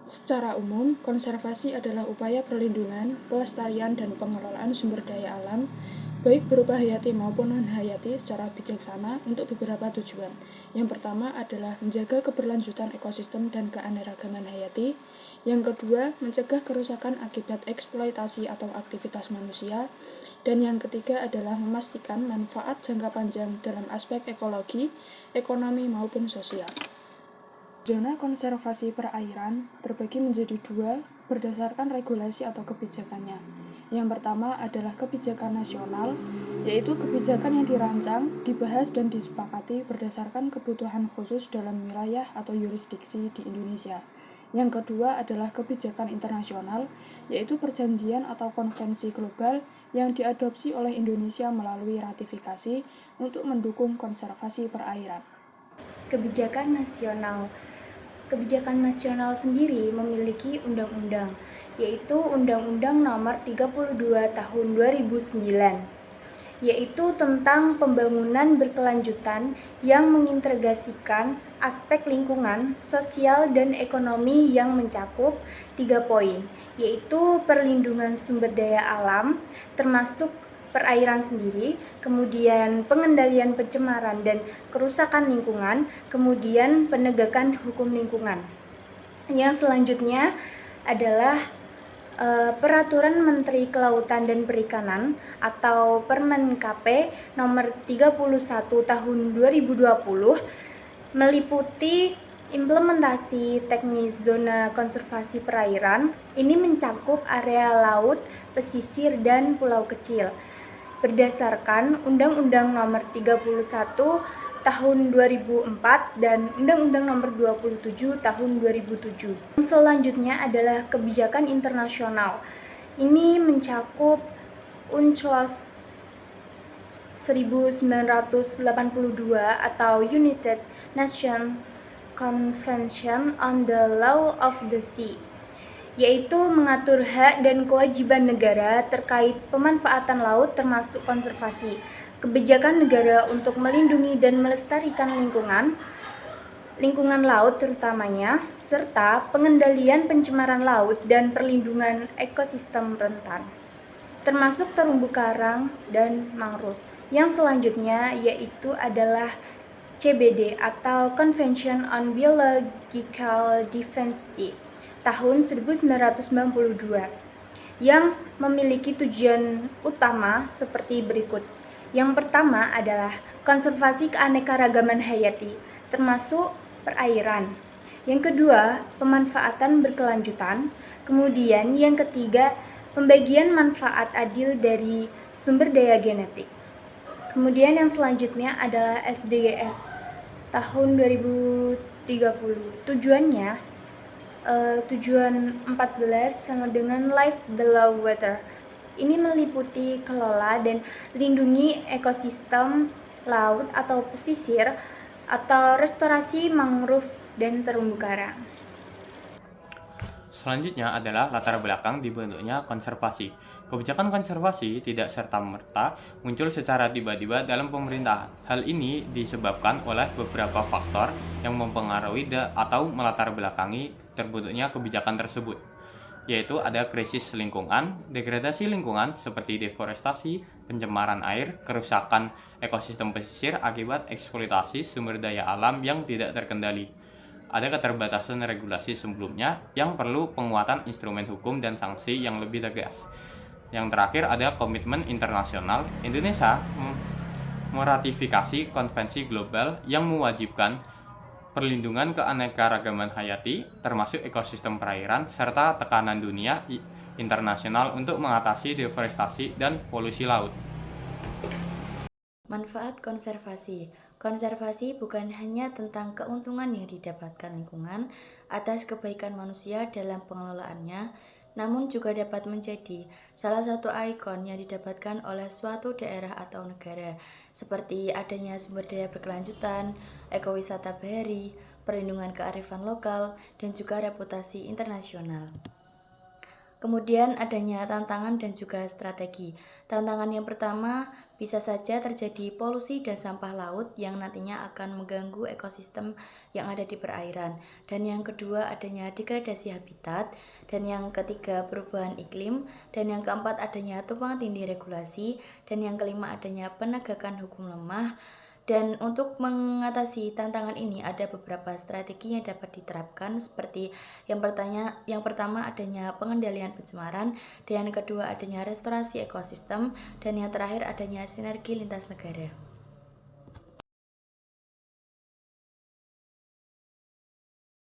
Secara umum, konservasi adalah upaya perlindungan, pelestarian, dan pengelolaan sumber daya alam, baik berupa hayati maupun non-hayati secara bijaksana untuk beberapa tujuan. Yang pertama adalah menjaga keberlanjutan ekosistem dan keanekaragaman hayati. Yang kedua, mencegah kerusakan akibat eksploitasi atau aktivitas manusia. Dan yang ketiga adalah memastikan manfaat jangka panjang dalam aspek ekologi, ekonomi, maupun sosial. Zona konservasi perairan terbagi menjadi dua berdasarkan regulasi atau kebijakannya. Yang pertama adalah kebijakan nasional, yaitu kebijakan yang dirancang, dibahas, dan disepakati berdasarkan kebutuhan khusus dalam wilayah atau yurisdiksi di Indonesia. Yang kedua adalah kebijakan internasional, yaitu perjanjian atau konvensi global yang diadopsi oleh Indonesia melalui ratifikasi untuk mendukung konservasi perairan. Kebijakan nasional sendiri memiliki undang-undang, yaitu Undang-Undang Nomor 32 Tahun 2009, yaitu tentang pembangunan berkelanjutan yang mengintegrasikan aspek lingkungan, sosial, dan ekonomi yang mencakup 3 poin, yaitu perlindungan sumber daya alam, termasuk perairan sendiri, kemudian pengendalian pencemaran dan kerusakan lingkungan, kemudian penegakan hukum lingkungan. Yang selanjutnya adalah Peraturan Menteri Kelautan dan Perikanan atau Permen KP nomor 31 tahun 2020 meliputi implementasi teknis zona konservasi perairan. Ini mencakup area laut, pesisir, dan pulau kecil. Berdasarkan Undang-Undang Nomor 31 Tahun 2004 dan Undang-Undang Nomor 27 Tahun 2007. Selanjutnya adalah kebijakan internasional. Ini mencakup UNCLOS 1982 atau United Nations Convention on the Law of the Sea, yaitu mengatur hak dan kewajiban negara terkait pemanfaatan laut termasuk konservasi, kebijakan negara untuk melindungi dan melestarikan lingkungan laut terutamanya, serta pengendalian pencemaran laut dan perlindungan ekosistem rentan, termasuk terumbu karang dan mangrove. Yang selanjutnya yaitu adalah CBD atau Convention on Biological Diversity tahun 1992 yang memiliki tujuan utama seperti berikut. Yang pertama adalah konservasi keanekaragaman hayati, termasuk perairan. Yang kedua, pemanfaatan berkelanjutan. Kemudian yang ketiga, pembagian manfaat adil dari sumber daya genetik. Kemudian yang selanjutnya adalah SDGs tahun 2030. Tujuan 14 sama dengan Life Below Water. Ini meliputi kelola dan lindungi ekosistem laut atau pesisir atau restorasi mangrove dan terumbu karang. Selanjutnya adalah latar belakang dibentuknya konservasi. Kebijakan konservasi tidak serta-merta muncul secara tiba-tiba dalam pemerintahan. Hal ini disebabkan oleh beberapa faktor yang mempengaruhi atau melatar belakangi terbentuknya kebijakan tersebut, yaitu ada krisis lingkungan, degradasi lingkungan seperti deforestasi, pencemaran air, kerusakan ekosistem pesisir akibat eksploitasi sumber daya alam yang tidak terkendali. Ada keterbatasan regulasi sebelumnya yang perlu penguatan instrumen hukum dan sanksi yang lebih tegas. Yang terakhir ada komitmen internasional. Indonesia meratifikasi konvensi global yang mewajibkan perlindungan keanekaragaman hayati, termasuk ekosistem perairan, serta tekanan dunia internasional untuk mengatasi deforestasi dan polusi laut. Manfaat konservasi. Konservasi bukan hanya tentang keuntungan yang didapatkan lingkungan atas kebaikan manusia dalam pengelolaannya, namun juga dapat menjadi salah satu ikon yang didapatkan oleh suatu daerah atau negara, seperti adanya sumber daya berkelanjutan, ekowisata bahari, perlindungan kearifan lokal, dan juga reputasi internasional. Kemudian adanya tantangan dan juga strategi. Tantangan yang pertama, Bisa saja terjadi polusi dan sampah laut yang nantinya akan mengganggu ekosistem yang ada di perairan. Dan yang kedua adanya degradasi habitat, dan yang ketiga perubahan iklim, dan yang keempat adanya tumpang tindih regulasi, dan yang kelima adanya penegakan hukum lemah. Dan untuk mengatasi tantangan ini ada beberapa strategi yang dapat diterapkan seperti yang pertama adanya pengendalian pencemaran, dan yang kedua adanya restorasi ekosistem, dan yang terakhir adanya sinergi lintas negara.